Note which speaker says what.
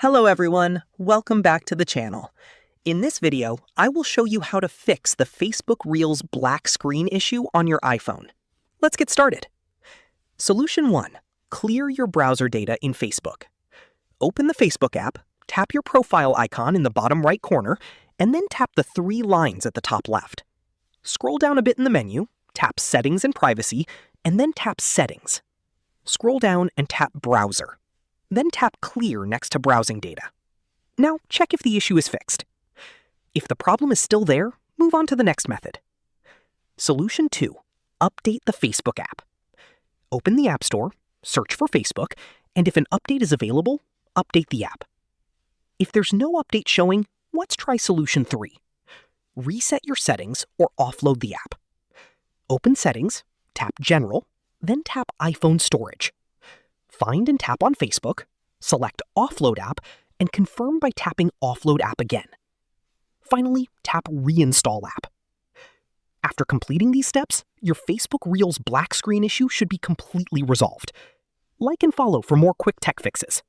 Speaker 1: Hello everyone, welcome back to the channel. In this video, I will show you how to fix the Facebook Reels black screen issue on your iPhone. Let's get started. Solution 1. Clear your browser data in Facebook. Open the Facebook app, tap your profile icon in the bottom right corner, and then tap the 3 lines at the top left. Scroll down a bit in the menu, tap Settings and Privacy, and then tap Settings. Scroll down and tap Browser. Then tap Clear next to browsing data. Now check if the issue is fixed. If the problem is still there, move on to the next method. Solution 2. Update the Facebook app. Open the App Store, search for Facebook, and if an update is available, update the app. If there's no update showing, let's try Solution 3. Reset your settings or offload the app. Open Settings, tap General, then tap iPhone Storage. Find and tap on Facebook, select Offload App, and confirm by tapping Offload App again. Finally, tap Reinstall App. After completing these steps, your Facebook Reels black screen issue should be completely resolved. Like and follow for more quick tech fixes.